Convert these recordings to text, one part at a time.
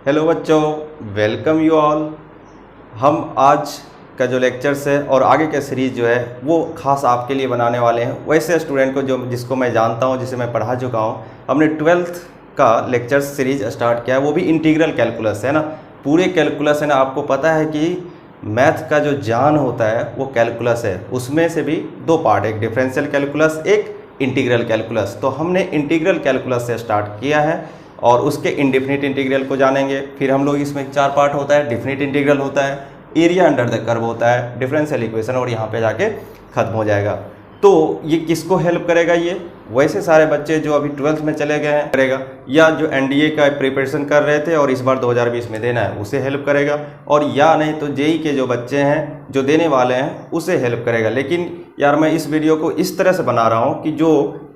Hello बच्चों, welcome you all. हम आज का जो लेक्चर्स है और आगे का सीरीज़ जो है वो खास आपके लिए बनाने वाले हैं। वैसे स्टूडेंट को जिसको मैं जानता हूँ, जिसे मैं पढ़ा चुका हूँ, हमने 12th का लेक्चर्स सीरीज स्टार्ट किया है, वो भी इंटीग्रल कैलकुलस है ना। पूरे कैलकुलस है ना, आपको पता है कि मैथ का जो जान होता है वो कैलकुलस है। उसमें से भी दो पार्ट, एक डिफरेंशियल कैलकुलस, एक इंटीग्रल कैलकुलस। तो हमने इंटीग्रल कैलकुलस से स्टार्ट किया है और उसके इनडिफिनिट इंटीग्रल को जानेंगे। फिर हम लोग इसमें 4 पार्ट होता है, डिफिनिट इंटीग्रल होता है, एरिया अंडर द कर्व होता है, डिफरेंशियल इक्वेशन, और यहाँ पे जाके ख़त्म हो जाएगा। तो ये किसको हेल्प करेगा? ये वैसे सारे बच्चे जो अभी 12th में चले गए हैं करेगा, या जो एनडीए का प्रिपरेशन कर रहे थे और इस बार 2020 में देना है उसे हेल्प करेगा, और या नहीं तो जेई के जो बच्चे हैं जो देने वाले हैं उसे हेल्प करेगा। लेकिन यार मैं इस वीडियो को इस तरह से बना रहा हूँ कि जो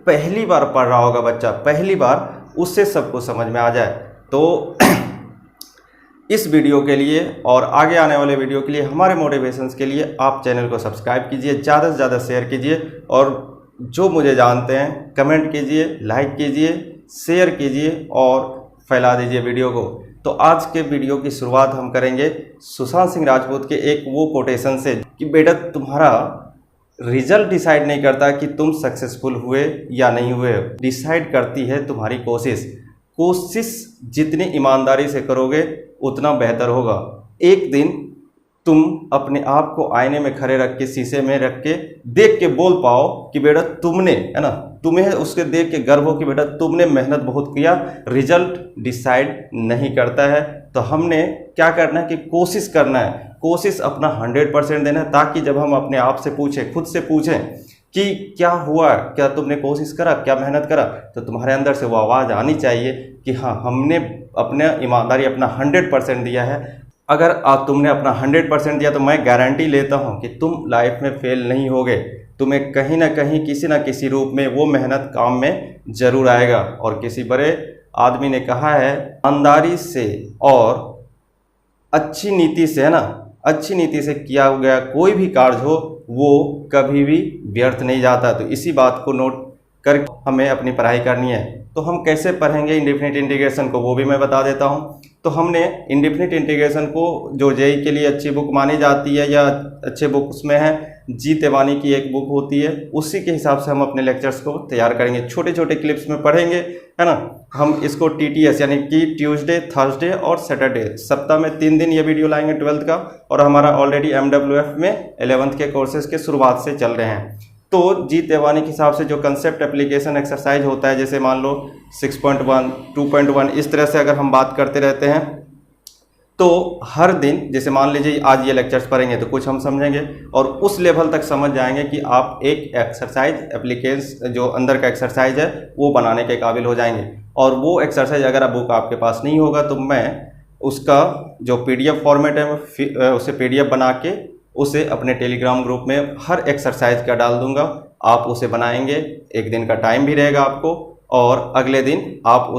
पहली बार पढ़ रहा होगा बच्चा, पहली बार, उससे सबको समझ में आ जाए। तो इस वीडियो के लिए और आगे आने वाले वीडियो के लिए, हमारे मोटिवेशंस के लिए आप चैनल को सब्सक्राइब कीजिए, ज़्यादा से ज़्यादा शेयर कीजिए, और जो मुझे जानते हैं कमेंट कीजिए, लाइक कीजिए, शेयर कीजिए और फैला दीजिए वीडियो को। तो आज के वीडियो की शुरुआत हम करेंगे सुशांत सिंह राजपूत के एक वो कोटेशन से कि बेटा, तुम्हारा रिजल्ट डिसाइड नहीं करता कि तुम सक्सेसफुल हुए या नहीं हुए, डिसाइड करती है तुम्हारी कोशिश। कोशिश जितनी ईमानदारी से करोगे उतना बेहतर होगा। एक दिन तुम अपने आप को आईने में खड़े रख के, शीशे में रख के देख के बोल पाओ कि बेटा तुमने, है ना, तुम्हें उसके देख के गर्व हो कि बेटा तुमने मेहनत बहुत किया। रिजल्ट डिसाइड नहीं करता है। तो हमने क्या करना है कि कोशिश करना है, कोशिश अपना 100% देना है, ताकि जब हम अपने आप से पूछें, खुद से पूछें कि क्या हुआ, क्या तुमने कोशिश करा, क्या मेहनत करा, तो तुम्हारे अंदर से वो आवाज़ आनी चाहिए कि हाँ, हमने अपने ईमानदारी अपना 100% दिया है। अगर तुमने अपना 100% दिया तो मैं गारंटी लेता हूँ कि तुम लाइफ में फेल नहीं होगे। तुम्हें कहीं ना कहीं, किसी ना किसी रूप में वो मेहनत काम में ज़रूर आएगा। और किसी बड़े आदमी ने कहा है, ईमानदारी से और अच्छी नीति से, है ना, अच्छी नीति से किया गया कोई भी कार्य हो वो कभी भी व्यर्थ नहीं जाता। तो इसी बात को नोट कर हमें अपनी पढ़ाई करनी है। तो हम कैसे पढ़ेंगे इंडेफिनिट इंटीग्रेशन को, वो भी मैं बता देता हूँ। तो हमने इंडेफिनिट इंटीग्रेशन को, जो जेई के लिए अच्छी बुक मानी जाती है या अच्छे बुक उसमें है, जी तेवानी की एक बुक होती है, उसी के हिसाब से हम अपने लेक्चर्स को तैयार करेंगे। छोटे छोटे क्लिप्स में पढ़ेंगे, है ना। हम इसको TTS यानी कि ट्यूसडे, थर्सडे और सैटरडे, सप्ताह में 3 दिन ये वीडियो लाएंगे 12th का। और हमारा ऑलरेडी MWF में 11th के कोर्सेज के शुरुआत से चल रहे हैं। तो जी तेवानी के हिसाब से जो कंसेप्ट एप्लीकेशन एक्सरसाइज होता है, जैसे मान लो 6.1, 2.1, इस तरह से अगर हम बात करते रहते हैं, तो हर दिन, जैसे मान लीजिए आज ये लेक्चर्स पढ़ेंगे तो कुछ हम समझेंगे और उस लेवल तक समझ जाएंगे कि आप एक एक्सरसाइज एप्लीकेशन, जो अंदर का एक्सरसाइज है, वो बनाने के काबिल हो जाएंगे। और वो एक्सरसाइज अगर बुक आपके पास नहीं होगा तो मैं उसका जो PDF फॉर्मेट है उसे PDF बना के उसे अपने टेलीग्राम ग्रुप में हर एक्सरसाइज का डाल दूंगा। आप उसे बनाएंगे, एक दिन का टाइम भी रहेगा आपको, और अगले दिन आप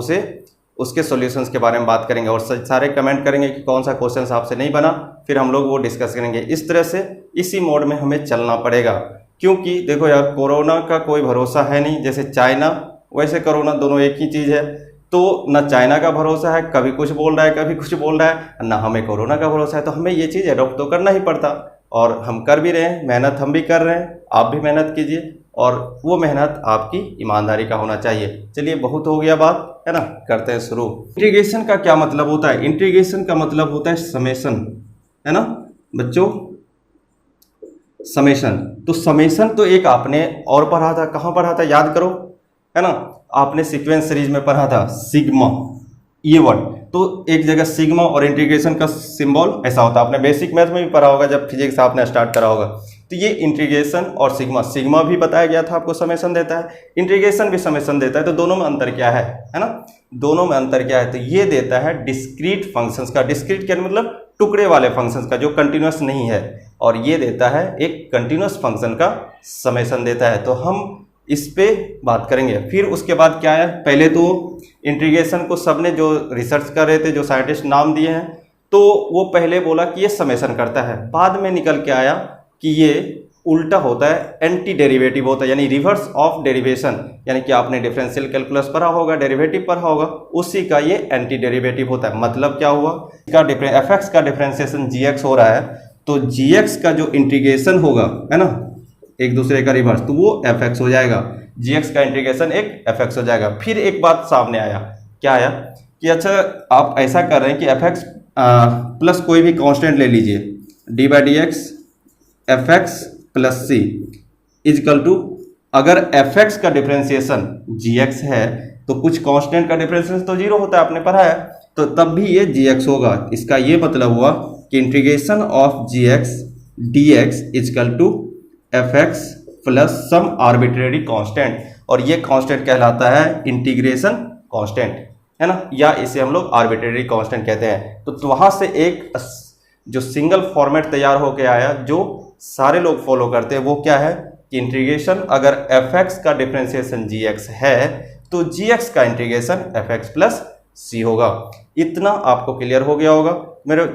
उसके सॉल्यूशंस के बारे में बात करेंगे और सारे कमेंट करेंगे कि कौन सा क्वेश्चन आपसे नहीं बना, फिर हम लोग वो डिस्कस करेंगे। इस तरह से इसी मोड में हमें चलना पड़ेगा, क्योंकि देखो यार, कोरोना का कोई भरोसा है नहीं। जैसे चाइना वैसे कोरोना, दोनों एक ही चीज़ है। तो ना चाइना का भरोसा है, कभी कुछ बोल रहा है, कभी कुछ बोल रहा है, ना हमें कोरोना का भरोसा है। तो हमें ये चीज़ एडॉप्ट तो करना ही पड़ता, और हम कर भी रहे हैं। मेहनत हम भी कर रहे हैं, आप भी मेहनत कीजिए, और वो मेहनत आपकी ईमानदारी का होना चाहिए। चलिए, बहुत हो गया बात, है ना, करते हैं शुरू। इंटीग्रेशन का क्या मतलब होता है? इंटीग्रेशन का मतलब होता है समेशन, है ना बच्चों, समेशन। तो समेशन तो एक आपने और पढ़ा था, कहाँ पढ़ा था याद करो, है ना, आपने सीक्वेंस सीरीज में पढ़ा था, सिग्मा, ये वर्ड। तो एक जगह सिग्मा और इंटीग्रेशन का सिंबल ऐसा होता है, आपने बेसिक मैथ में भी पढ़ा होगा जब फिजिक्स आपने स्टार्ट करा होगा। तो ये इंटीग्रेशन और सिग्मा भी बताया गया था आपको, समेशन देता है, इंटीग्रेशन भी समेशन देता है। तो दोनों में अंतर क्या है ना, दोनों में अंतर क्या है? तो ये देता है डिस्क्रीट फंक्शंस का, डिस्क्रीट क्या मतलब टुकड़े वाले फंक्शंस का, जो कंटिन्यूस नहीं है, और ये देता है एक कंटिन्यूस फंक्शन का समेशन देता है। तो हम इस पे बात करेंगे। फिर उसके बाद क्या है, पहले तो इंटीग्रेशन को सबने जो रिसर्च कर रहे थे, जो साइंटिस्ट नाम दिए हैं, तो वो पहले बोला कि ये समेशन करता है। बाद में निकल के आया कि ये उल्टा होता है, एंटी डेरिवेटिव होता है, यानी रिवर्स ऑफ डेरिवेशन, यानी कि आपने डिफरेंशियल कैलकुलस पढ़ा होगा, डेरिवेटिव पढ़ा होगा, उसी का ये एंटी डेरिवेटिव होता है। मतलब क्या हुआ, इसका एफ एक्स का डिफरेंशिएशन जी एक्स हो रहा है, तो जी एक्स का जो इंटीग्रेशन होगा, है ना, एक दूसरे का रिवर्स, तो वो एफ एक्स हो जाएगा, जी एक्स का इंटीग्रेशन एक एफ एक्स हो जाएगा। फिर एक बात सामने आया, क्या आया कि अच्छा आप ऐसा कर रहे हैं कि एफ एक्स प्लस कोई भी कांस्टेंट ले लीजिए, d by d x f x plus c is equal to, अगर एफ एक्स का डिफरेंशिएशन जी एक्स है तो कुछ कांस्टेंट का डिफरेंशिएशन तो जीरो होता है, आपने पढ़ा है, तो तब भी ये जी एक्स होगा। इसका ये मतलब हुआ कि integration of g x d x is equal to f x plus some arbitrary constant, और ये कांस्टेंट कहलाता है इंटीग्रेशन कांस्टेंट, है ना, या इसे हम लोग आर्बिट्रेरी कांस्टेंट कहते हैं। तो वहां से एक जो सिंगल फॉर्मेट तैयार होके आया जो सारे लोग फॉलो करते हैं, वो क्या है कि इंटीग्रेशन अगर एफ एक्स का डिफरेंशिएशन जी एक्स है तो जी एक्स का इंटीग्रेशन एफ एक्स प्लस सी होगा। इतना आपको क्लियर हो गया होगा मेरे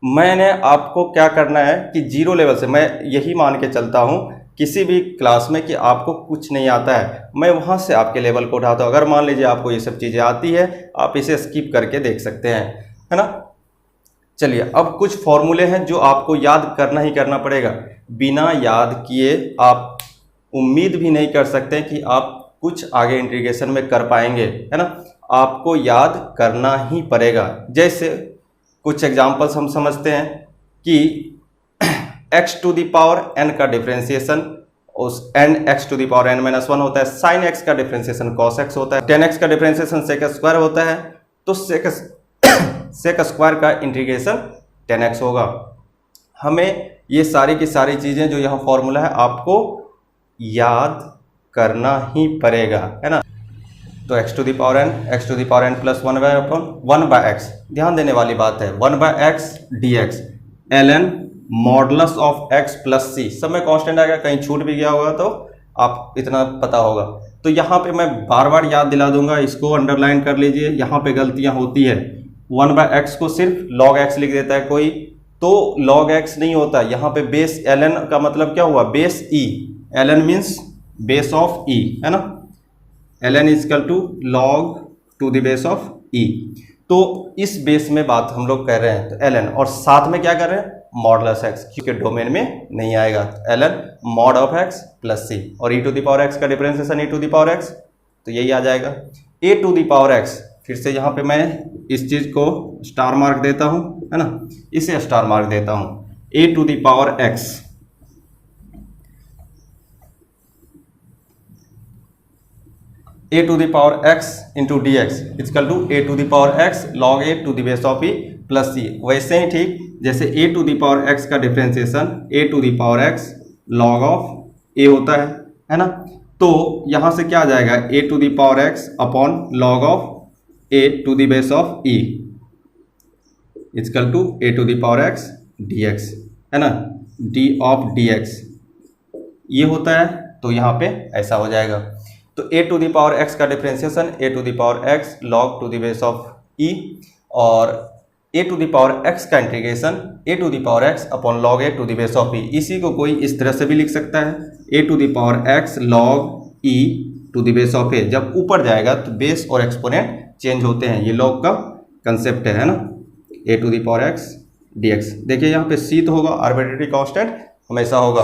मैंने आपको क्या करना है कि जीरो लेवल से, मैं यही मान के चलता हूं किसी भी क्लास में कि आपको कुछ नहीं आता है, मैं वहां से आपके लेवल को उठाता हूं। अगर मान लीजिए आपको ये सब चीज़ें आती है, आप इसे स्किप करके देख सकते हैं, है ना। चलिए, अब कुछ फॉर्मूले हैं जो आपको याद करना ही करना पड़ेगा। बिना याद किए आप उम्मीद भी नहीं कर सकते कि आप कुछ आगे इंटीग्रेशन में कर पाएंगे, है ना। आपको याद करना ही पड़ेगा। जैसे कुछ एग्जांपल्स हम समझते हैं कि x to the power n का डिफरेंशिएशन उस n x to the power n minus 1 होता है, sin x का डिफरेंशिएशन cos x होता है, 10x का डिफरेंशिएशन sec स्क्वायर होता है, तो sec स्क्वायर का इंटीग्रेशन 10x होगा। हमें ये सारी की सारी चीज़ें जो यहाँ फॉर्मूला है आपको याद करना ही पड़ेगा, है ना। तो x to the power n plus 1 by x, ध्यान देने वाली बात है, 1 by x d x ln modulus of x plus c, सब में कांस्टेंट आएगा, कहीं छूट भी गया होगा तो आप इतना पता होगा। तो यहाँ पे मैं बार बार याद दिला दूंगा, इसको अंडरलाइन कर लीजिए, यहाँ पे गलतियाँ होती है। 1 बाय एक्स को सिर्फ log x लिख देता है कोई, तो log x नहीं होता, यहाँ पे बेस ln का मतलब क्या हुआ, base e, ln means base of e, है ना, ln is equal to log to the base of e। तो इस बेस में बात हम लोग कर रहे हैं, तो ln, और साथ में क्या कर रहे हैं, मॉडुलस x, क्योंकि डोमेन में नहीं आएगा, ln mod of x plus c, और e to the power x का differentiation e to the power x, तो यही आ जाएगा a to the power x। फिर से यहाँ पे मैं इस चीज़ को स्टार मार्क देता हूँ, है ना, इसे स्टार मार्क देता हूँ, a to the power x, a to the power x into d x is equal to a to the power x log a to the base of e plus c. वैसे ही ठीक जैसे a to the power x का differentiation a to the power x log of a होता है ना, तो यहाँ से क्या आ जाएगा, a to the power x upon log of a to the base of e is equal to a to the power x dx, है ना, d ऑफ dx ये होता है, तो यहाँ पे ऐसा हो जाएगा। तो a to the power x का differentiation a to the power x log to the base of e, और a to the power x का integration a to the power x upon log a to the base of e। इसी को कोई इस तरह से भी लिख सकता है, a to the power x log e to the base of a। जब ऊपर जाएगा तो बेस और एक्सपोनेंट चेंज होते हैं, ये log का कंसेप्ट है ना, a to the power x dx। देखिए यहाँ पे c तो होगा, आर्बिट्रेरी कांस्टेंट हमेशा होगा।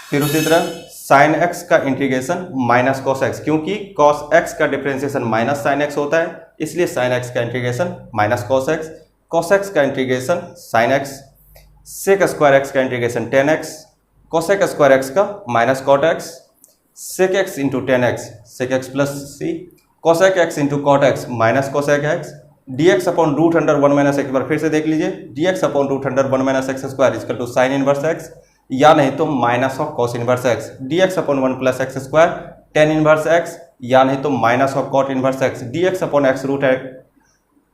फिर उसी तरह साइन x का इंटीग्रेशन माइनस कॉस x, क्योंकि कॉस x का डिफरेंशिएशन माइनस साइन x होता है, इसलिए साइन x का integration minus cos x, cos x का integration sine x, sec square x का integration 10x, cosec square x का minus cot x, sec x into 10x sec x plus C, cosec x into cot x minus cosec x, dx upon root under 1 minus x, बार फिर से देख लीजिए, dx upon root under 1 minus x square is equal to sine inverse x, या नहीं तो minus of cos inverse x, dx upon 1 plus x square tan inverse x, या नहीं तो minus of cot inverse x, dx upon x root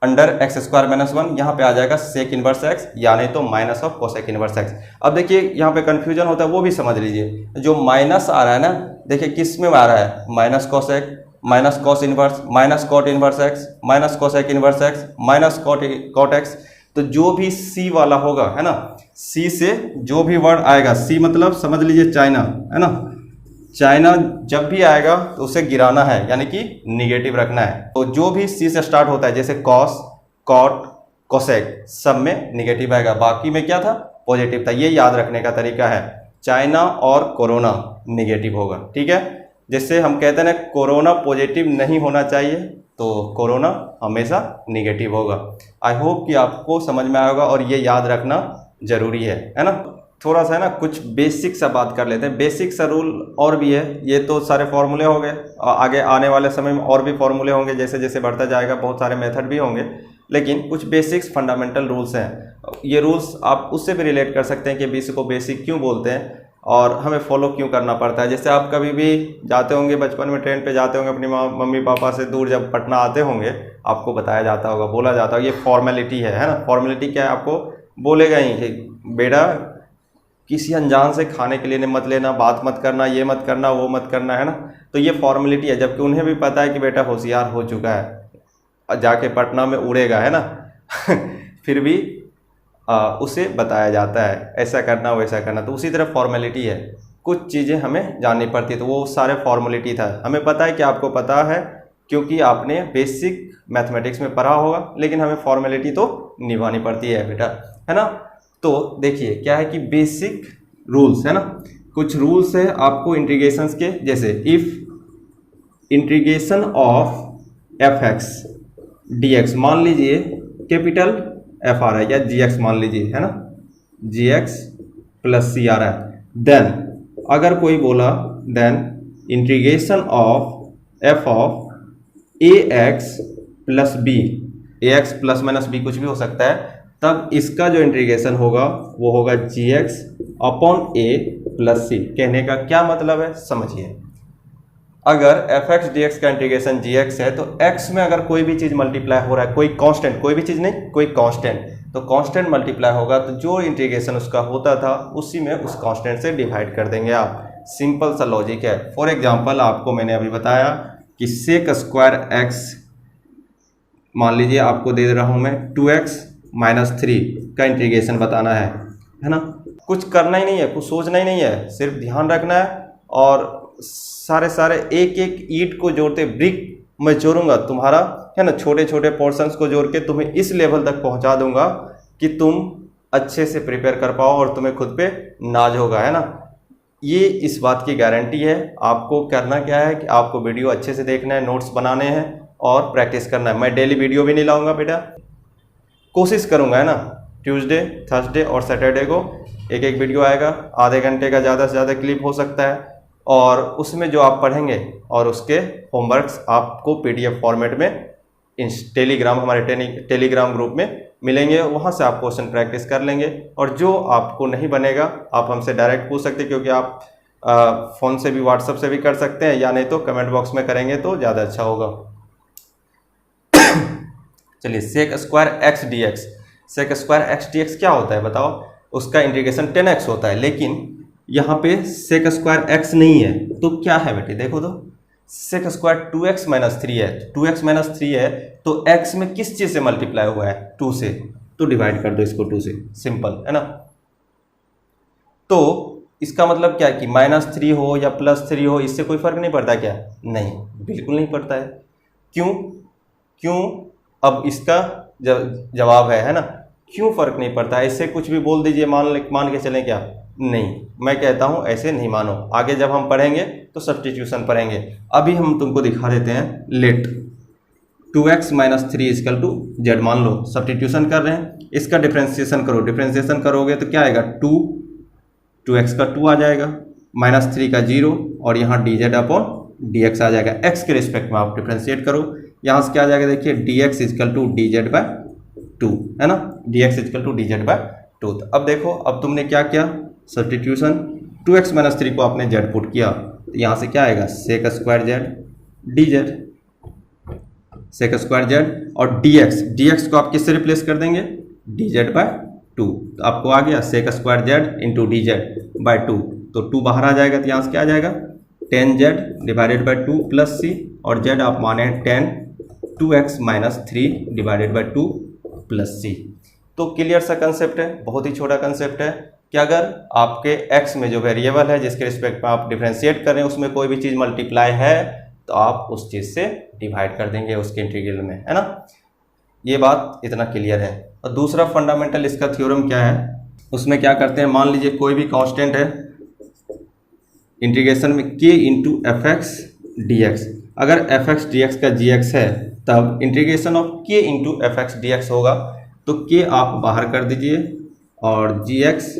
under x square minus 1, यहाँ पे आ जाएगा sec inverse x, या नहीं तो minus of cosec inverse x। अब देखिए यहाँ पे कंफ्यूजन होता है, वो भी समझ लीजिए, जो माइनस आ रहा है ना, देखिए किस में आ रहा है, minus cosec, minus cos inverse, minus cot inverse x, minus cosec inverse x, minus cot x, तो जो भी सी वाला होगा, है ना, सी से जो भी वर्ड आएगा, सी मतलब समझ लीजिए चाइना, है ना, चाइना जब भी आएगा तो उसे गिराना है, यानी कि निगेटिव रखना है। तो जो भी सी से स्टार्ट होता है, जैसे कॉस, कॉट, कोसेक, सब में निगेटिव आएगा, बाकी में क्या था, पॉजिटिव था। ये याद रखने का तरीका है। चाइना और कोरोना निगेटिव होगा, ठीक है। जैसे हम कहते हैं ना कोरोना पॉजिटिव नहीं होना चाहिए, तो कोरोना हमेशा निगेटिव होगा। आई होप कि आपको समझ में आएगा और ये याद रखना जरूरी है ना। थोड़ा सा है ना कुछ बेसिक सा बात कर लेते हैं। बेसिक सा रूल और भी है, ये तो सारे फॉर्मूले हो गए, आगे आने वाले समय में और भी फॉर्मूले होंगे, जैसे जैसे बढ़ता जाएगा बहुत सारे मेथड भी होंगे, लेकिन कुछ बेसिक्स फंडामेंटल रूल्स हैं। ये रूल्स आप उससे भी रिलेट कर सकते हैं कि बीसी को बेसिक क्यों बोलते हैं और हमें फॉलो क्यों करना पड़ता है। जैसे आप कभी भी जाते होंगे, बचपन में ट्रेन पे जाते होंगे, अपनी मम्मी पापा से दूर जब पटना आते होंगे, आपको बताया जाता होगा, बोला जाता होगा, ये फॉर्मेलिटी है ना। फॉर्मेलिटी क्या है, आपको बोलेगा ही कि बेटा किसी अनजान से खाने के लिए मत लेना, बात मत करना, ये मत करना, वो मत करना, है ना। तो ये फॉर्मेलिटी है, जबकि उन्हें भी पता है कि बेटा होशियार हो चुका है, जाके पटना में उड़ेगा, है ना फिर भी उसे बताया जाता है ऐसा करना वैसा करना। तो उसी तरह फॉर्मेलिटी है, कुछ चीज़ें हमें जाननी पड़ती है, तो वो सारे फॉर्मेलिटी था। हमें पता है कि आपको पता है क्योंकि आपने बेसिक मैथमेटिक्स में पढ़ा होगा, लेकिन हमें फॉर्मेलिटी तो निभानी पड़ती है बेटा, है ना। तो देखिए क्या है कि बेसिक रूल्स, है ना, कुछ रूल्स है आपको इंटीग्रेशंस के, जैसे if integration of F x d x, मान लीजिए कैपिटल एफ आ रहा है या जी एक्स मान लीजिए, है ना, जी एक्स प्लस सी आ रहा है, देन अगर कोई बोला then integration of f of a x plus b, a x plus minus b कुछ भी हो सकता है, तब इसका जो इंटीग्रेशन होगा वो होगा जी एक्स अपॉन ए प्लस सी। कहने का क्या मतलब है समझिए, अगर एफ एक्स डी एक्स का इंटीग्रेशन जी एक्स है, तो एक्स में अगर कोई भी चीज़ मल्टीप्लाई हो रहा है, कोई कांस्टेंट, कोई भी चीज़ नहीं, कोई कांस्टेंट, तो कांस्टेंट मल्टीप्लाई होगा, तो जो इंटीग्रेशन उसका होता था उसी में उस कांस्टेंट से डिवाइड कर देंगे आप। सिंपल सा लॉजिक है। फॉर एग्जांपल आपको मैंने अभी बताया कि सेक स्क्वायर एक्स, मान लीजिए आपको दे रहा हूँ मैं 2x माइनस 3 का इंटीग्रेशन बताना है ना। कुछ करना ही नहीं है, कुछ सोचना ही नहीं है, सिर्फ ध्यान रखना है और सारे एक एक ईंट को जोड़ते ब्रिक मैं जोड़ूंगा तुम्हारा, है ना, छोटे छोटे पोर्शंस को जोड़ के तुम्हें इस लेवल तक पहुंचा दूंगा कि तुम अच्छे से प्रिपेयर कर पाओ और तुम्हें खुद पे नाज होगा, है ना। ये इस बात की गारंटी है। आपको करना क्या है कि आपको वीडियो अच्छे से देखना है, नोट्स बनाने हैं और प्रैक्टिस करना है। मैं डेली वीडियो भी नहीं लाऊंगा बेटा, कोशिश करूंगा, है ना, ट्यूसडे, थर्सडे और सैटरडे को एक एक वीडियो आएगा, आधे घंटे का ज़्यादा से ज़्यादा क्लिप हो सकता है, और उसमें जो आप पढ़ेंगे और उसके होमवर्क्स आपको पीडीएफ फॉर्मेट में टेलीग्राम, हमारे टेलीग्राम ग्रुप में मिलेंगे, वहाँ से आप क्वेश्चन प्रैक्टिस कर लेंगे। और जो आपको नहीं बनेगा आप हमसे डायरेक्ट पूछ सकते हैं, क्योंकि आप फ़ोन से भी व्हाट्सएप से भी कर सकते हैं, या नहीं तो कमेंट बॉक्स में करेंगे तो ज़्यादा अच्छा होगा। चलिए, sec square x d x, sec square x d x क्या होता है बताओ। उसका इंटीग्रेशन 10x होता है, लेकिन यहाँ पे सेक स्क्वायर x नहीं है, तो क्या है बेटे, देखो तो सेक स्क्वायर 2x माइनस 3 है, 2x माइनस 3 है, तो x में किस चीज़ से मल्टीप्लाई हुआ है, 2 से, तो डिवाइड कर दो इसको 2 से, सिंपल, है ना। तो इसका मतलब क्या है कि -3 हो या +3 हो, इससे कोई फर्क नहीं पड़ता क्या? नहीं, बिल्कुल नहीं पड़ता है। क्यों? अब इसका जवाब है ना, क्यों फर्क नहीं पड़ता? इससे कुछ भी बोल दीजिए, मान के चलें क्या? नहीं, मैं कहता हूं ऐसे नहीं मानो। आगे जब हम पढ़ेंगे तो सब्स्टिट्यूशन पढ़ेंगे। अभी हम तुमको दिखा देते हैं, let 2x minus 3 equal to z मान लो, सब्स्टिट्यूशन कर रहे हैं, इसका डिफ्रेंसिएशन करो, डिफ्रेंसिएशन करोगे तो क्या आएगा, 2x का 2 आ जाएगा, -3 का 0, और यहाँ dz अपॉन dx आ जाएगा। x के रिस्पेक्ट में आप डिफ्रेंशिएट करो, यहाँ से क्या आ जाएगा, देखिए dx equal to dz by 2, है ना, dx equal to dz by 2। तो अब देखो, अब तुमने क्या किया, सब्स्टिट्यूशन, 2x माइनस 3 को आपने z पुट किया, तो यहाँ से क्या आएगा, sec square z dz, sec square z, और dx को आप किससे रिप्लेस कर देंगे, dz बाय 2, तो आपको आ गया sec square z into dz by 2, तो 2 बाहर आ जाएगा, तो यहाँ से क्या आ जाएगा, 10z divided by 2 plus c, और z आप माने 10 2x minus 3 divided by 2 plus c। तो क्लियर सा कंसेप्ट है, बहुत ही छोटा कंसेप्ट है कि अगर आपके x में जो वेरिएबल है जिसके रिस्पेक्ट में आप डिफ्रेंशिएट कर रहे हैं उसमें कोई भी चीज़ मल्टीप्लाई है तो आप उस चीज़ से डिवाइड कर देंगे उसके इंटीग्रल में, है ना। ये बात इतना क्लियर है। और दूसरा फंडामेंटल इसका थ्योरम क्या है, उसमें क्या करते हैं, मान लीजिए कोई भी कांस्टेंट है इंटीग्रेशन में k into F x d x. अगर एफ एक्स डी एक्स का जी एक्स है तब integration of k into F x d x होगा, तो k आप बाहर कर दीजिए और जी एक्स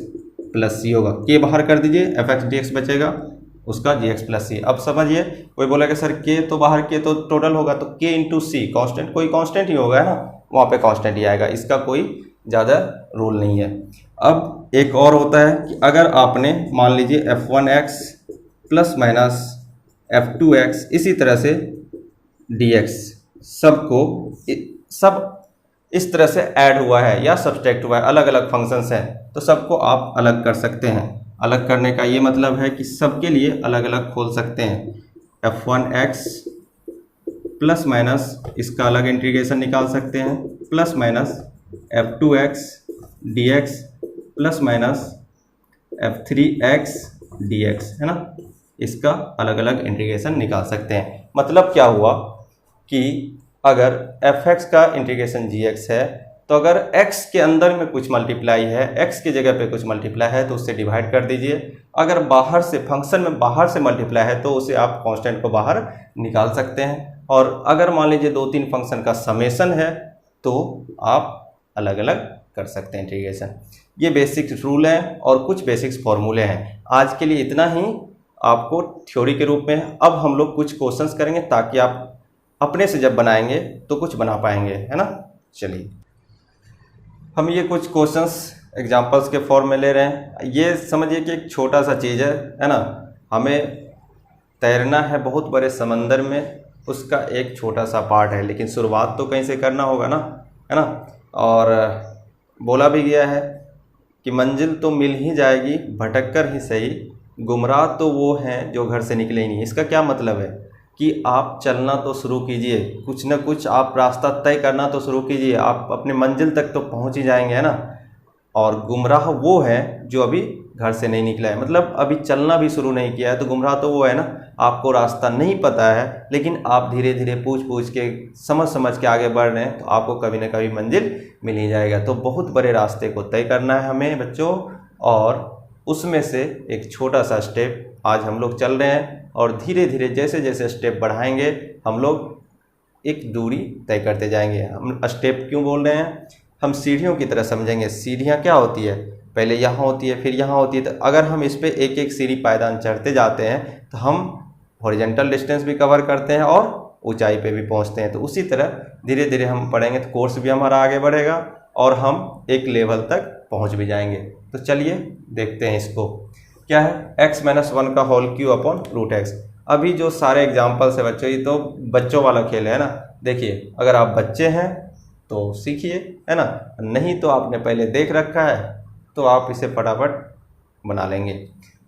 प्लस सी होगा। k बाहर कर दीजिए, एफ एक्स डी एक्स बचेगा, उसका जी एक्स प्लस सी। अब समझिए, कोई बोलेगा सर k तो बाहर k तो टोटल होगा, तो k इंटू सी कांस्टेंट, कोई कांस्टेंट ही होगा, है ना, वहाँ पे कांस्टेंट ही आएगा, इसका कोई ज़्यादा रूल नहीं है। अब एक और होता है कि अगर आपने मान लीजिए f1x प्लस माइनस f2x इसी तरह से dx सबको सब इस तरह से ऐड हुआ है या सब्सट्रैक्ट हुआ है, अलग अलग फंक्शंस हैं, तो सबको आप अलग कर सकते हैं। अलग करने का ये मतलब है कि सबके लिए अलग अलग खोल सकते हैं। f1x प्लस माइनस इसका अलग इंटीग्रेशन निकाल सकते हैं, plus minus f2x dx plus minus f3x dx, है ना, इसका अलग अलग इंटीग्रेशन निकाल सकते हैं। मतलब क्या हुआ कि अगर fx का इंटीग्रेशन gx है तो अगर x के अंदर में कुछ मल्टीप्लाई है, x की जगह पे कुछ मल्टीप्लाई है तो उससे डिवाइड कर दीजिए। अगर बाहर से फंक्शन में बाहर से मल्टीप्लाई है तो उसे आप कांस्टेंट को बाहर निकाल सकते हैं। और अगर मान लीजिए 2-3 फंक्शन का समेशन है तो आप अलग अलग कर सकते हैं इंटीग्रेशन। ये बेसिक रूल हैं और कुछ बेसिक्स फॉर्मूले हैं। आज के लिए इतना ही आपको थ्योरी के रूप में। अब हम लोग कुछ क्वेश्चंस करेंगे ताकि आप अपने से जब बनाएंगे तो कुछ बना पाएंगे, है ना। चलिए हम ये कुछ क्वेश्चंस एग्जांपल्स के फॉर्म में ले रहे हैं। ये समझिए कि एक छोटा सा चीज़ है ना, हमें तैरना है बहुत बड़े समंदर में, उसका एक छोटा सा पार्ट है, लेकिन शुरुआत तो कहीं से करना होगा ना, है ना। और बोला भी गया है कि मंजिल तो मिल ही जाएगी भटक कर ही सही, गुमराह तो वो हैं जो घर से निकले ही नहीं। इसका क्या मतलब है कि आप चलना तो शुरू कीजिए, कुछ ना कुछ आप रास्ता तय करना तो शुरू कीजिए, आप अपने मंजिल तक तो पहुंच ही जाएंगे, है ना। और गुमराह वो है जो अभी घर से नहीं निकला है, मतलब अभी चलना भी शुरू नहीं किया है, तो गुमराह तो वो है ना, आपको रास्ता नहीं पता है लेकिन आप धीरे धीरे पूछ के समझ के आगे बढ़ रहे हैं, तो आपको कभी ना कभी मंजिल मिल ही जाएगा। तो बहुत बड़े रास्ते को तय करना है हमें बच्चों, और उसमें से एक छोटा सा स्टेप आज हम लोग चल रहे हैं, और धीरे धीरे जैसे जैसे स्टेप बढ़ाएंगे हम लोग एक दूरी तय करते जाएंगे। हम स्टेप क्यों बोल रहे हैं, हम सीढ़ियों की तरह समझेंगे। सीढ़ियाँ क्या होती है, पहले यहाँ होती है फिर यहाँ होती है, तो अगर हम इस पर एक एक सीढ़ी पायदान चढ़ते जाते हैं तो हम हॉरिजॉन्टल डिस्टेंस भी कवर करते हैं और ऊंचाई पे भी पहुँचते हैं। तो उसी तरह धीरे धीरे हम पढ़ेंगे तो कोर्स भी हमारा आगे बढ़ेगा और हम एक लेवल तक पहुँच भी जाएंगे। तो चलिए देखते हैं इसको। क्या है, x माइनस 1 का whole cube upon root x. अभी जो सारे एग्जाम्पल्स है बच्चों, ये तो बच्चों वाला खेल है ना। देखिए अगर आप बच्चे हैं तो सीखिए, है ना, नहीं तो आपने पहले देख रखा है तो आप इसे फटाफट बना लेंगे।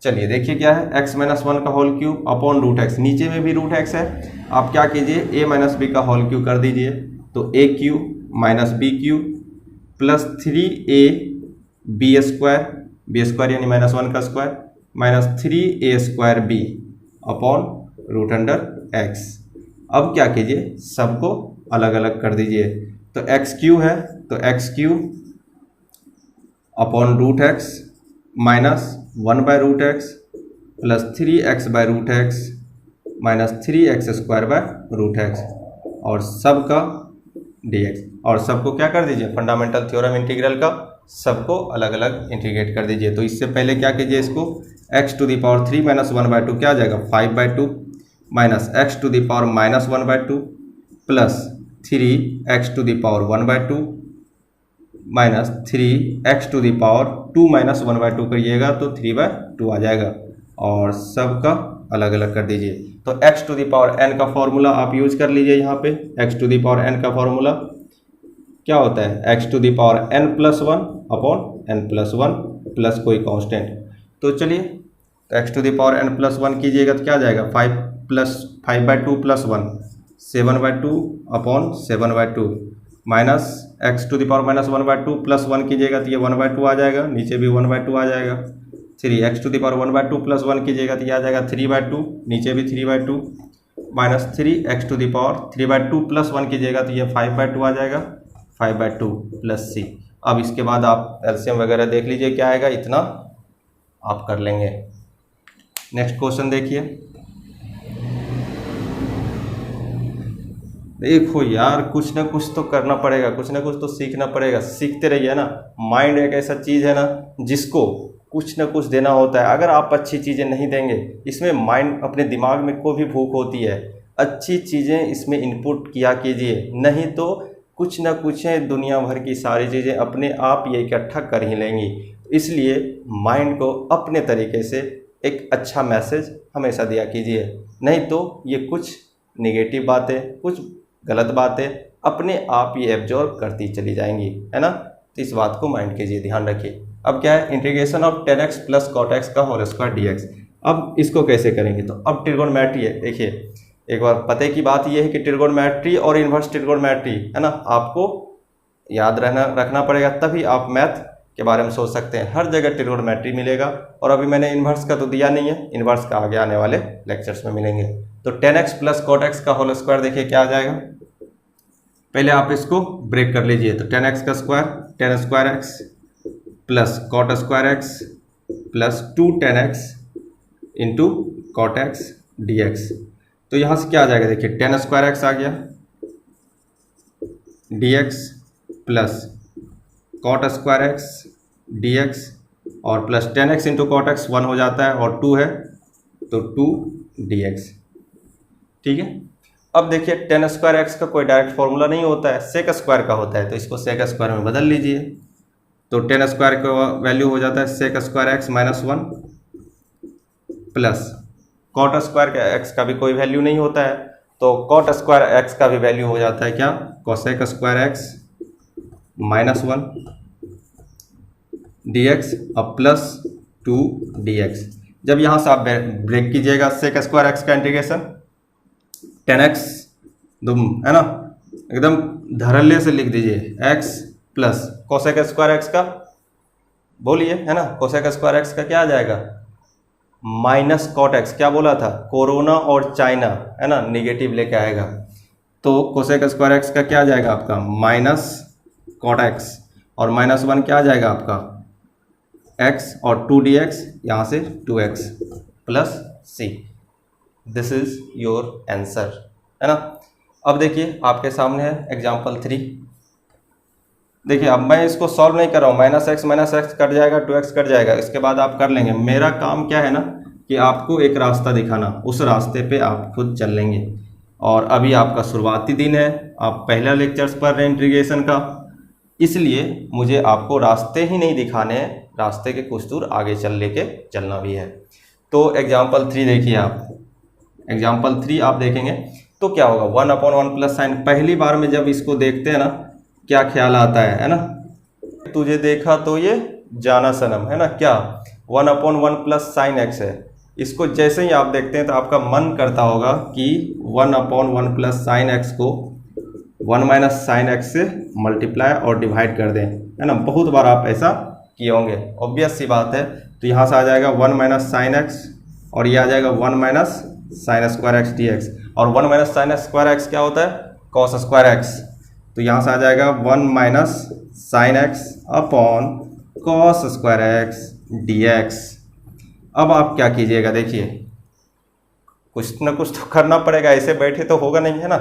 चलिए देखिए क्या है, x माइनस 1 का whole cube upon root x, नीचे में भी रूट एक्स है। आप क्या कीजिए, a माइनस बी का होल क्यू कर दीजिए, तो a cube minus b cube plus 3a b square यानी माइनस 1 का square minus 3a square b upon root under x. अब क्या कीजिए, सबको अलग अलग कर दीजिए, तो एक्स क्यू है तो x cube upon root x minus 1 by root x plus 3x by root x minus 3x square by root x, और सबका dx। और सबको क्या कर दीजिए, फंडामेंटल थ्योरम इंटीग्रल का सबको अलग अलग इंटीग्रेट कर दीजिए। तो इससे पहले क्या कीजिए, इसको x to the power 3 minus 1/2 क्या आ जाएगा 5/2 minus x to the power minus 1/2 plus 3x to the power 1/2 minus 3x to the power 2 minus 1/2 करिएगा तो 3/2 आ जाएगा, और सबका अलग अलग कर दीजिए। तो x to the power n का फॉर्मूला आप यूज कर लीजिए। यहाँ पे x to the power n का फॉर्मूला क्या होता है, x to the power n plus 1 upon n plus 1 plus कोई कांस्टेंट। तो चलिए, तो x to the power n plus 1 कीजिएगा तो क्या आ जाएगा 5/2 plus 1 7/2 upon 7/2 minus x to the power minus 1/2 plus 1 कीजिएगा तो ये 1/2 आ जाएगा, नीचे भी 1/2 आ जाएगा। 3 x to the power 1/2 plus 1 कीजिएगा तो ये आ जाएगा 3/2, नीचे भी 3/2 minus 3 x to the power 3/2 plus 1 कीजिएगा तो ये 5/2 आ जाएगा, 5/2 प्लस सी। अब इसके बाद आप एलसीएम वगैरह देख लीजिए क्या आएगा, इतना आप कर लेंगे। नेक्स्ट क्वेश्चन देखिए। देखो यार कुछ ना कुछ तो करना पड़ेगा, कुछ ना कुछ तो सीखना पड़ेगा, सीखते रहिए ना। माइंड एक ऐसा चीज़ है ना जिसको कुछ ना कुछ देना होता है। अगर आप अच्छी चीज़ें नहीं देंगे, इसमें माइंड अपने दिमाग में को भी भूख होती है, अच्छी चीज़ें इसमें इनपुट किया कीजिए, नहीं तो कुछ ना कुछ है दुनिया भर की सारी चीज़ें अपने आप ये इकट्ठा कर ही लेंगी। इसलिए माइंड को अपने तरीके से एक अच्छा मैसेज हमेशा दिया कीजिए, नहीं तो ये कुछ नेगेटिव बातें, कुछ गलत बातें अपने आप ही एब्जॉर्ब करती चली जाएंगी, है ना। तो इस बात को माइंड कीजिए, ध्यान रखिए। अब क्या है, integration of 10x plus cot x का होल स्क्वायर dx। अब इसको कैसे करेंगे, तो अब ट्रिगोनोमेट्री है। देखिए एक बार पते की बात यह है कि ट्रिगोनोमेट्री और इन्वर्स ट्रिगोनोमेट्री, है ना, आपको याद रखना पड़ेगा, तभी आप मैथ के बारे में सोच सकते हैं। हर जगह ट्रिगोनोमेट्री मिलेगा, और अभी मैंने इन्वर्स का तो दिया नहीं है, इन्वर्स का आगे आने वाले लेक्चर्स में मिलेंगे। तो 10x प्लस कॉट एक्स का होल स्क्वायर देखिए क्या आ जाएगा। पहले आप इसको ब्रेक कर लीजिए, तो 10x का square 10 square x plus cot square x plus 2 10x into cot x d x. तो यहाँ से क्या आ जाएगा, देखिए 10 स्क्वायर एक्स आ गया d x plus cot square x d x और plus 10x into cot x 1 हो जाता है, और 2 है तो 2 dx। ठीक है। अब देखिए 10 स्क्वायर एक्स का कोई डायरेक्ट फॉर्मूला नहीं होता है, सेक स्क्वायर का होता है, तो इसको सेक स्क्वायर में बदल लीजिए। तो 10 स्क्वायर का वैल्यू हो जाता है sec square x minus 1 plus cot square का एक्स का भी कोई वैल्यू नहीं होता है, तो कॉट स्क्वायर एक्स का भी वैल्यू हो जाता है क्या, cosec square x minus 1 dx अब प्लस 2 dx। जब यहाँ से आप ब्रेक कीजिएगा सेक स्क्वायर एक्स का इंटीग्रेशन 10x, है ना, एकदम धड़ल्ले से लिख दीजिए x plus cosec square x का, बोलिए, है ना, कोसेक स्क्वायर एक्स का क्या आ जाएगा, माइनस कॉट एक्स। क्या बोला था, कोरोना और चाइना, है ना, निगेटिव लेके आएगा, तो कोसेक स्क्वायर एक्स का क्या आ जाएगा आपका, माइनस कॉट एक्स, और माइनस 1 क्या आ जाएगा आपका x, और 2 dx, यहाँ से 2x plus c। This is your answer, है ना। अब देखिए आपके सामने है एग्जाम्पल 3। देखिए अब मैं इसको सॉल्व नहीं कर रहा हूँ, माइनस एक्स कट जाएगा, 2x कट जाएगा, इसके बाद आप कर लेंगे। मेरा काम क्या है ना कि आपको एक रास्ता दिखाना, उस रास्ते पे आप खुद चल लेंगे। और अभी आपका शुरुआती दिन है, आप पहला लेक्चर्स पढ़ रहे हैं इंटीग्रेशन का, इसलिए मुझे आपको रास्ते ही नहीं दिखाने हैं, रास्ते के कुछ दूर आगे चलना भी है। तो एग्जाम्पल 3 देखिए आप, एग्जाम्पल 3 आप देखेंगे तो क्या होगा, 1/1 प्लस साइन। पहली बार में जब इसको देखते हैं ना क्या ख्याल आता है ना, तुझे देखा तो ये जाना सनम, है ना, क्या 1/1 प्लस साइन एक्स है। इसको जैसे ही आप देखते हैं तो आपका मन करता होगा कि 1/1 प्लस साइन एक्स को 1 माइनस साइन एक्स से मल्टीप्लाई और डिवाइड कर दें, है ना। बहुत बार आप ऐसा किए होंगे, ऑब्वियस सी बात है। तो यहाँ से आ जाएगा 1 माइनस साइन एक्स, और ये आ जाएगा 1 minus sine square x d x, और 1 माइनस साइन स्क्वायर एक्स क्या होता है, कॉस स्क्वायर एक्स। तो यहाँ से आ जाएगा 1 minus sine x upon cos square x d x. अब आप क्या कीजिएगा, देखिए कुछ ना कुछ तो करना पड़ेगा, ऐसे बैठे तो होगा नहीं, है ना।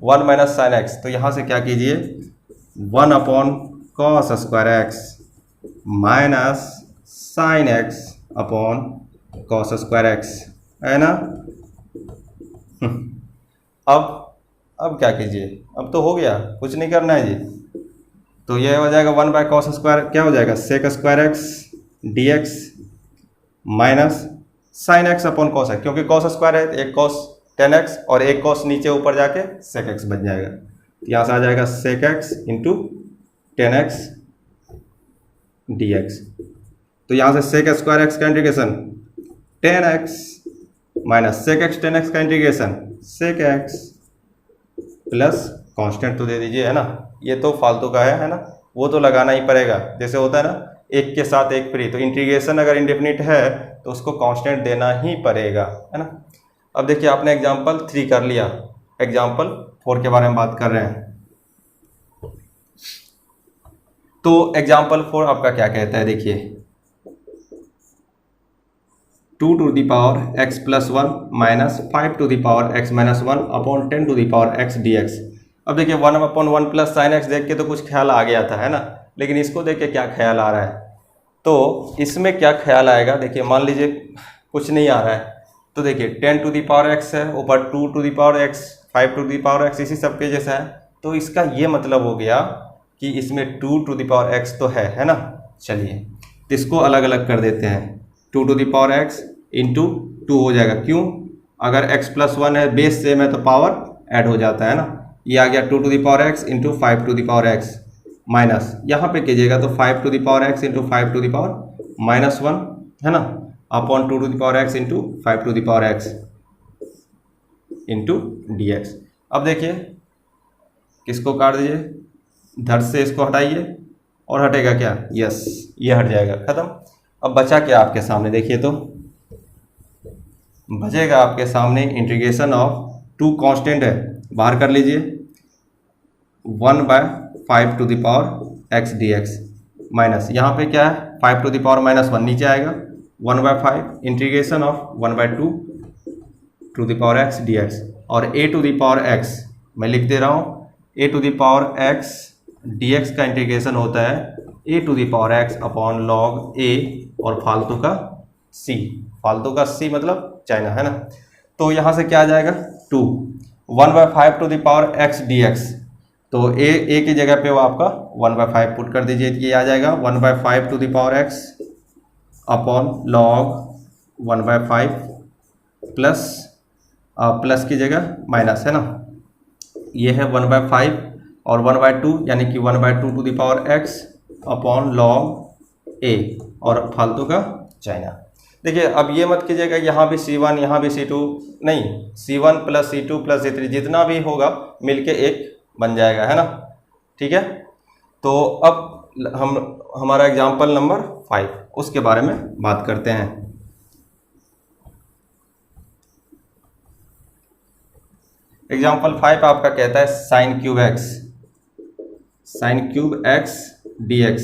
1 माइनस साइन एक्स, तो यहाँ से क्या कीजिए 1 upon cos square x minus sine x upon cos square x, है ना। अब क्या कीजिए, अब तो हो गया, कुछ नहीं करना है जी। तो ये हो जाएगा 1 बाय कॉस स्क्वायर, क्या हो जाएगा sec square x d x minus sine x upon cos है, क्योंकि कॉस स्क्वायर है, एक कॉस 10x और एक कॉस नीचे ऊपर जाके सेक एक्स बन जाएगा। यहाँ से आ जाएगा सेक एक्स इंटू 10x dx। तो यहाँ से सेक स्क्वायर एक्स का integration 10x minus sec x 10x का integration sec x plus constant तो दे दीजिए, है ना। ये तो फालतू का है ना, वो तो लगाना ही पड़ेगा। जैसे होता है ना एक के साथ एक फ्री, तो इंटीग्रेशन अगर इंडेफिनिट है तो उसको कांस्टेंट देना ही पड़ेगा, है ना। अब देखिए आपने एग्जाम्पल 3 कर लिया, एग्जाम्पल 4 के बारे में बात कर रहे हैं। तो एग्जाम्पल 4 आपका क्या कहता है, देखिए 2 to the power x plus 1 minus 5 to the power x minus 1 upon 10 to the power x dx। अब देखिए 1/1 प्लस साइन एक्स देख के तो कुछ ख्याल आ गया था, है ना, लेकिन इसको देख के क्या ख्याल आ रहा है, तो इसमें क्या ख्याल आएगा। देखिए मान लीजिए कुछ नहीं आ रहा है, तो देखिए 10 टू द पावर x है, ऊपर 2 to the power x, 5 to the power x, इसी सब के जैसा है। तो इसका ये मतलब हो गया कि इसमें 2 टू द पावर x तो है ना। चलिए तो इसको अलग अलग कर देते हैं, 2 to the power x into 2 हो जाएगा। क्यों, अगर x प्लस 1 है, बेस सेम है, तो पावर ऐड हो जाता है ना। ये आ गया 2 to the power x into 5 to the power x minus, यहाँ पे कीजिएगा तो 5 to the power x into 5 to the power minus 1, है ना, upon 2 to the power x into 5 to the power x into dx। अब देखिए किसको काट दीजिए, धड़ से इसको हटाइए और हटेगा क्या, यस ये हट जाएगा, खत्म। अब बचा क्या आपके सामने, देखिए तो बचेगा आपके सामने इंटीग्रेशन ऑफ 2 कांस्टेंट है, बाहर कर लीजिए, 1/5 to the power x dx minus, यहाँ पे क्या है 5 टू द पावर माइनस 1 नीचे आएगा, 1/5 integration of 1/2 to the power x dx, और a to the power x मैं लिख दे रहा हूँ, a to the power x dx का इंटीग्रेशन होता है a to the power x upon log a और फालतू का c, फालतू का c मतलब चाइना, है ना। तो यहाँ से क्या आ जाएगा 2, 1/5 to the power x dx, तो a की जगह पे वो आपका 1/5 पुट कर दीजिए, ये आ जाएगा 1/5 to the power x upon log 1/5 plus plus की जगह माइनस, है ना, ये है 1/5 और 1/2 यानी कि 1/2 to the power x upon log a और फालतू का चाइना। देखिए अब ये मत कीजिएगा यहाँ भी C1 यहाँ भी C2, नहीं, C1 plus C2 plus C3 जितना भी होगा मिलके एक बन जाएगा, है ना, ठीक है। तो अब हमारा एग्जाम्पल नंबर 5 उसके बारे में बात करते हैं। एग्जाम्पल 5 आपका कहता है साइन क्यूब x dx।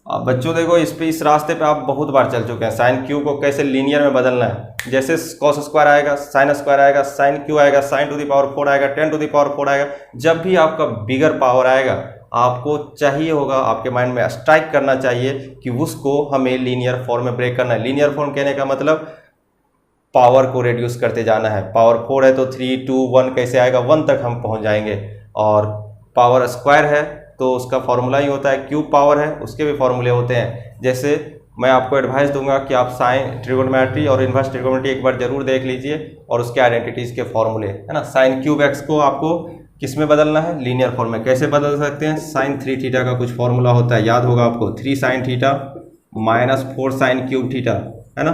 अब बच्चों देखो इस रास्ते पे आप बहुत बार चल चुके हैं, साइन क्यू को कैसे लीनियर में बदलना है। जैसे कॉस स्क्वायर आएगा, साइन स्क्वायर आएगा, साइन क्यू आएगा, साइन टू द पावर 4 आएगा, 10 टू द पावर 4 आएगा। जब भी आपका बिगर पावर आएगा आपको चाहिए होगा, आपके माइंड में स्ट्राइक करना चाहिए कि उसको हमें लीनियर फॉर्म में ब्रेक करना है। लीनियर फॉर्म कहने का मतलब पावर को रिड्यूस करते जाना है। पावर 4 है तो 3 2 1 कैसे आएगा, 1 तक हम पहुँच जाएंगे। और पावर स्क्वायर है तो उसका फॉर्मूला ही होता है, क्यूब पावर है उसके भी फॉर्मूले होते हैं। जैसे मैं आपको एडवाइस दूंगा कि आप साइन ट्रिगोनोमेट्री और इन्वर्स ट्रिगोनोमेट्री एक बार जरूर देख लीजिए और उसके आइडेंटिटीज़ के फॉर्मूले, है ना। साइन क्यूब एक्स को आपको किस में बदलना है, लीनियर फॉर्म में। कैसे बदल सकते हैं, साइन 3 थीटा का कुछ फॉर्मूला होता है, याद होगा आपको, 3 sine theta minus 4 sine cube theta, है ना।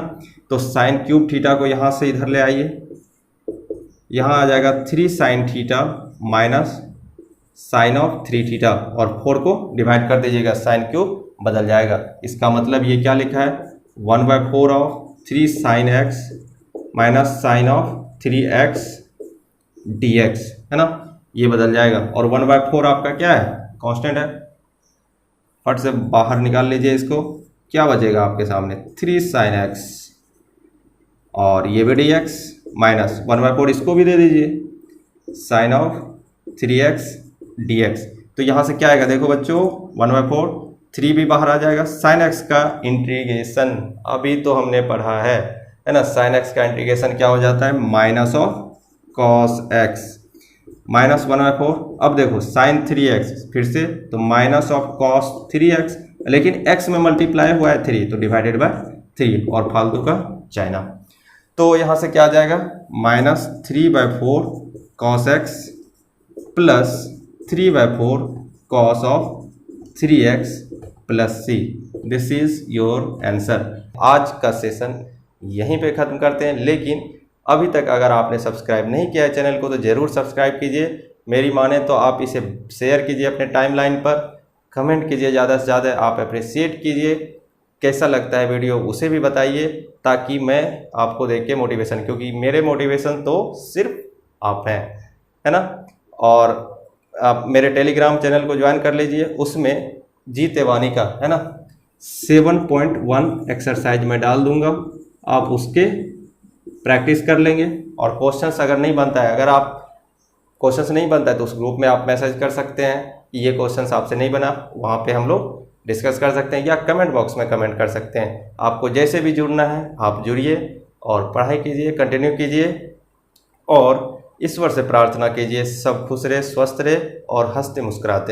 तो साइन क्यूब थीटा को यहाँ से इधर ले आइए, यहाँ आ जाएगा 3 sine theta minus sine of 3 theta और 4 को डिवाइड कर दीजिएगा, साइन क्यूब बदल जाएगा। इसका मतलब ये क्या लिखा है, 1/4 of 3 sine x minus sine of 3x dx, है ना, ये बदल जाएगा। और 1/4 आपका क्या है, कांस्टेंट है, फट से बाहर निकाल लीजिए इसको, क्या बचेगा आपके सामने 3 साइन एक्स और ये भी dx माइनस 1/4 इसको भी दे दीजिए, साइन ऑफ 3x dx। तो यहाँ से क्या आएगा, देखो बच्चों 1/4, 3 भी बाहर आ जाएगा। साइन x का इंटीग्रेशन अभी तो हमने पढ़ा है ना, साइन x का इंटीग्रेशन क्या हो जाता है, minus of cos x minus 1/4। अब देखो साइन 3x फिर से तो माइनस ऑफ कॉस 3x, लेकिन x में मल्टीप्लाई हुआ है 3 तो डिवाइडेड बाय 3 और फालतू का चाइना। तो यहाँ से क्या आ जाएगा, minus 3/4 cos x plus 3/4 cos of 3x plus c। This is your answer. आज का सेशन यहीं पे ख़त्म करते हैं, लेकिन अभी तक अगर आपने सब्सक्राइब नहीं किया है चैनल को तो ज़रूर सब्सक्राइब कीजिए। मेरी माने तो आप इसे शेयर कीजिए अपने टाइमलाइन पर, कमेंट कीजिए ज़्यादा से ज़्यादा, आप अप्रिशिएट कीजिए, कैसा लगता है वीडियो उसे भी बताइए, ताकि मैं आपको देख के मोटिवेशन, क्योंकि मेरे मोटिवेशन तो सिर्फ आप हैं, है ना। और आप मेरे टेलीग्राम चैनल को ज्वाइन कर लीजिए, उसमें जीते वाणी का, है ना, 7.1 एक्सरसाइज में डाल दूंगा, आप उसके प्रैक्टिस कर लेंगे। और क्वेश्चंस अगर नहीं बनता है, अगर आप क्वेश्चंस नहीं बनता है तो उस ग्रुप में आप मैसेज कर सकते हैं कि ये क्वेश्चंस आपसे नहीं बना, वहाँ पे हम लोग डिस्कस कर सकते हैं, या कमेंट बॉक्स में कमेंट कर सकते हैं। आपको जैसे भी जुड़ना है आप जुड़िए और पढ़ाई कीजिए, कंटिन्यू कीजिए, और ईश्वर से प्रार्थना कीजिए सब खुश रहे, स्वस्थ रहे और हंसते मुस्कुराते